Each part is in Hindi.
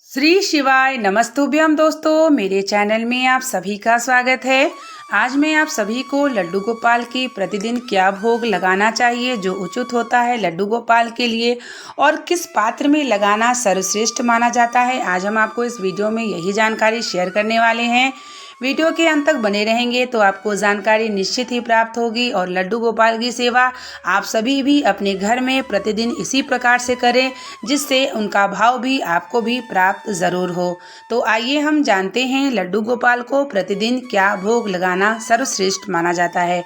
श्री शिवाय नमस्तुभ्यम दोस्तों, मेरे चैनल में आप सभी का स्वागत है। आज मैं आप सभी को लड्डू गोपाल की प्रतिदिन क्या भोग लगाना चाहिए जो उचित होता है लड्डू गोपाल के लिए और किस पात्र में लगाना सर्वश्रेष्ठ माना जाता है, आज हम आपको इस वीडियो में यही जानकारी शेयर करने वाले हैं। वीडियो के अंत तक बने रहेंगे तो आपको जानकारी निश्चित ही प्राप्त होगी और लड्डू गोपाल की सेवा आप सभी भी अपने घर में प्रतिदिन इसी प्रकार से करें जिससे उनका भाव भी आपको भी प्राप्त ज़रूर हो। तो आइए हम जानते हैं लड्डू गोपाल को प्रतिदिन क्या भोग लगाना सर्वश्रेष्ठ माना जाता है।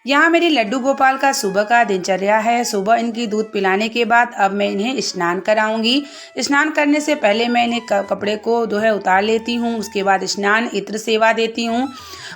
यहाँ मेरी लड्डू गोपाल का सुबह का दिनचर्या है। सुबह इनकी दूध पिलाने के बाद अब मैं इन्हें स्नान कराऊंगी। स्नान करने से पहले मैं इन्हें कपड़े को जो है उतार लेती हूँ। उसके बाद स्नान इत्र सेवा देती हूँ।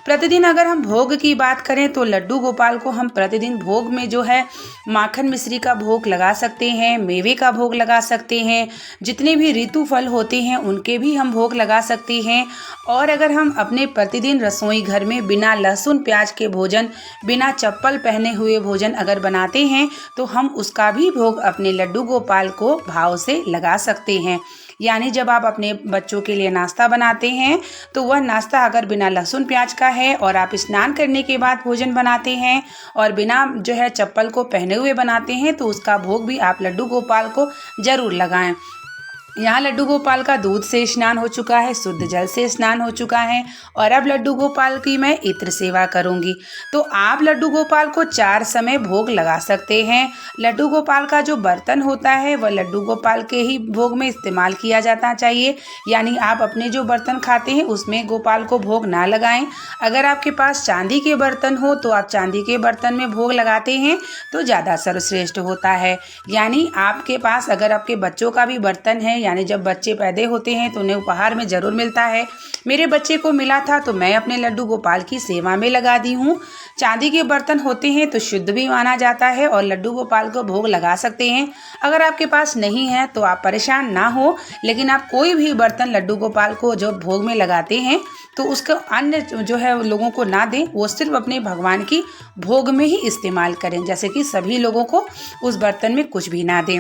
प्रतिदिन अगर हम भोग की बात करें तो लड्डू गोपाल को हम प्रतिदिन भोग में जो है माखन मिश्री का भोग लगा सकते हैं, मेवे का भोग लगा सकते हैं, जितने भी ऋतु फल होते हैं उनके भी हम भोग लगा सकते हैं। और अगर हम अपने प्रतिदिन रसोई घर में बिना लहसुन प्याज के भोजन, बिना चप्पल पहने हुए भोजन अगर बनाते हैं तो हम उसका भी भोग अपने लड्डू गोपाल को भाव से लगा सकते हैं। यानी जब आप अपने बच्चों के लिए नाश्ता बनाते हैं तो वह नाश्ता अगर बिना लहसुन प्याज का है और आप स्नान करने के बाद भोजन बनाते हैं और बिना जो है चप्पल को पहने हुए बनाते हैं तो उसका भोग भी आप लड्डू गोपाल को ज़रूर लगाएं। यहाँ लड्डू गोपाल का दूध से स्नान हो चुका है, शुद्ध जल से स्नान हो चुका है और अब लड्डू गोपाल की मैं इत्र सेवा करूँगी। तो आप लड्डू गोपाल को 4 समय भोग लगा सकते हैं। लड्डू गोपाल का जो बर्तन होता है वह लड्डू गोपाल के ही भोग में इस्तेमाल किया जाना चाहिए। यानी आप अपने जो बर्तन खाते हैं उसमें गोपाल को भोग ना लगाएं। अगर आपके पास चांदी के बर्तन हो तो आप चांदी के बर्तन में भोग लगाते हैं तो ज़्यादा सर्वश्रेष्ठ होता है। यानी आपके पास अगर आपके बच्चों का भी बर्तन है, यानी जब बच्चे पैदा होते हैं तो उन्हें उपहार में ज़रूर मिलता है। मेरे बच्चे को मिला था तो मैं अपने लड्डू गोपाल की सेवा में लगा दी हूँ। चांदी के बर्तन होते हैं तो शुद्ध भी माना जाता है और लड्डू गोपाल को भोग लगा सकते हैं। अगर आपके पास नहीं है तो आप परेशान ना हो, लेकिन आप कोई भी बर्तन लड्डू गोपाल को जो भोग में लगाते हैं तो उसको अन्य जो है लोगों को ना दें, वो सिर्फ अपने भगवान की भोग में ही इस्तेमाल करें, जैसे कि सभी लोगों को उस बर्तन में कुछ भी ना दें।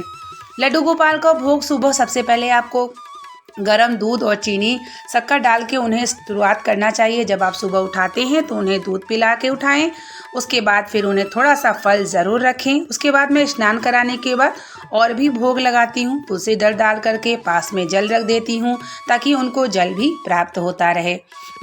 लड्डू गोपाल का भोग सुबह सबसे पहले आपको गरम दूध और चीनी शक्कर डाल के उन्हें शुरुआत करना चाहिए। जब आप सुबह उठाते हैं तो उन्हें दूध पिला के उठाएं। उसके बाद फिर उन्हें थोड़ा सा फल ज़रूर रखें। उसके बाद मैं स्नान कराने के बाद और भी भोग लगाती हूँ। तुलसी दल डाल करके पास में जल रख देती हूँ ताकि उनको जल भी प्राप्त होता रहे।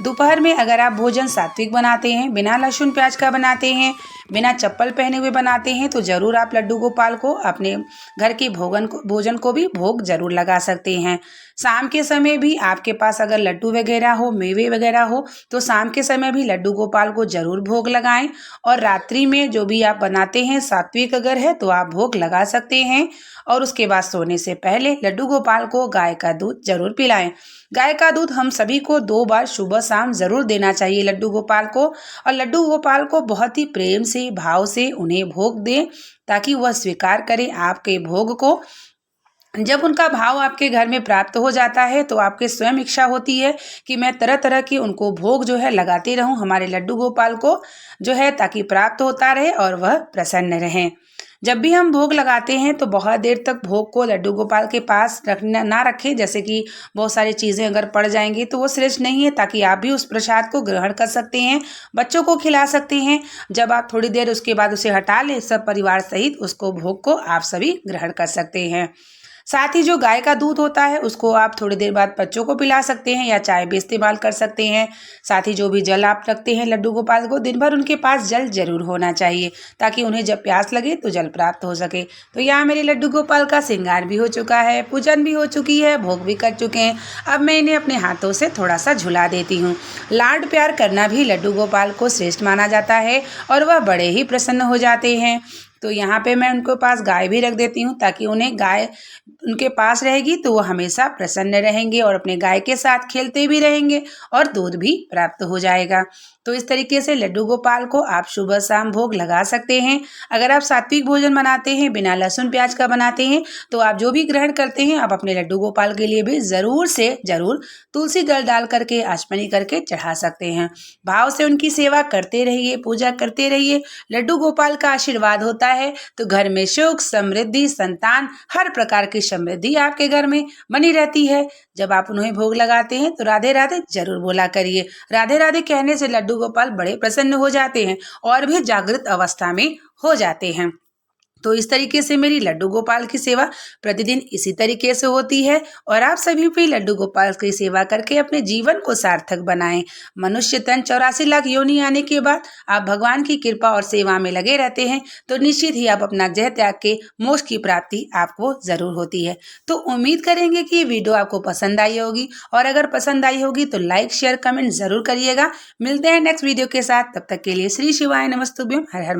दोपहर में अगर आप भोजन सात्विक बनाते हैं, बिना लहसुन प्याज का बनाते हैं, बिना चप्पल पहने हुए बनाते हैं तो ज़रूर आप लड्डू गोपाल को अपने घर के भोजन को भी भोग ज़रूर लगा सकते हैं। शाम के समय भी आपके पास अगर लड्डू वगैरह हो, मेवे वगैरह हो तो शाम के समय भी लड्डू गोपाल को ज़रूर भोग लगाएं। और रात्रि में जो भी आप बनाते हैं सात्विक अगर है तो आप भोग लगा सकते हैं। और उसके बाद सोने से पहले लड्डू गोपाल को गाय का दूध ज़रूर पिलाएं। गाय का दूध हम सभी को 2 बार सुबह शाम ज़रूर देना चाहिए लड्डू गोपाल को। और लड्डू गोपाल को बहुत ही प्रेम से भाव से उन्हें भोग दें ताकि वह स्वीकार करें आपके भोग को। जब उनका भाव आपके घर में प्राप्त हो जाता है तो आपके स्वयं इच्छा होती है कि मैं तरह तरह के उनको भोग जो है लगाते रहूं हमारे लड्डू गोपाल को जो है, ताकि प्राप्त होता रहे और वह प्रसन्न रहें। जब भी हम भोग लगाते हैं तो बहुत देर तक भोग को लड्डू गोपाल के पास रखना ना रखें, जैसे कि बहुत सारी चीज़ें अगर पड़ जाएंगी तो वो श्रेष्ठ नहीं है, ताकि आप भी उस प्रसाद को ग्रहण कर सकते हैं, बच्चों को खिला सकते हैं। जब आप थोड़ी देर उसके बाद उसे हटा लें, सब परिवार सहित उसको भोग को आप सभी ग्रहण कर सकते हैं। साथ ही जो गाय का दूध होता है उसको आप थोड़ी देर बाद बच्चों को पिला सकते हैं या चाय भी इस्तेमाल कर सकते हैं। साथ ही जो भी जल आप रखते हैं लड्डू गोपाल को, दिन भर उनके पास जल जरूर होना चाहिए ताकि उन्हें जब प्यास लगे तो जल प्राप्त हो सके। तो यहाँ मेरे लड्डू गोपाल का श्रृंगार भी हो चुका है, पूजन भी हो चुकी है, भोग भी कर चुके हैं। अब मैं इन्हें अपने हाथों से थोड़ा सा झुला देती हूँ। लाड प्यार करना भी लड्डू गोपाल को श्रेष्ठ माना जाता है और वह बड़े ही प्रसन्न हो जाते हैं। तो यहाँ पे मैं उनके पास गाय भी रख देती हूँ ताकि उन्हें गाय उनके पास रहेगी तो वो हमेशा प्रसन्न रहेंगे और अपने गाय के साथ खेलते भी रहेंगे और दूध भी प्राप्त हो जाएगा। तो इस तरीके से लड्डू गोपाल को आप सुबह शाम भोग लगा सकते हैं। अगर आप सात्विक भोजन बनाते हैं, बिना लहसुन प्याज का बनाते हैं तो आप जो भी ग्रहण करते हैं आप अपने लड्डू गोपाल के लिए भी ज़रूर से ज़रूर तुलसी दल डाल करके आचमनी करके चढ़ा सकते हैं। भाव से उनकी सेवा करते रहिए, पूजा करते रहिए। लड्डू गोपाल का आशीर्वाद होता है तो घर में सुख, समृद्धि, संतान, हर प्रकार की समृद्धि आपके घर में बनी रहती है। जब आप उन्हें भोग लगाते हैं तो राधे राधे जरूर बोला करिए। राधे राधे कहने से लड्डू गोपाल बड़े प्रसन्न हो जाते हैं और भी जागृत अवस्था में हो जाते हैं। तो इस तरीके से मेरी लड्डू गोपाल की सेवा प्रतिदिन इसी तरीके से होती है और आप सभी भी लड्डू गोपाल की सेवा करके अपने जीवन को सार्थक बनाएं। मनुष्य तन 84 लाख योनि आने के बाद आप भगवान की कृपा और सेवा में लगे रहते हैं तो निश्चित ही आप अपना जय त्याग के मोक्ष की प्राप्ति आपको जरूर होती है। तो उम्मीद करेंगे कि ये वीडियो आपको पसंद आई होगी और अगर पसंद आई होगी तो लाइक शेयर कमेंट जरूर करिएगा। मिलते हैं नेक्स्ट वीडियो के साथ, तब तक के लिए श्री शिवाय नमस्तुभ्यम। हर हर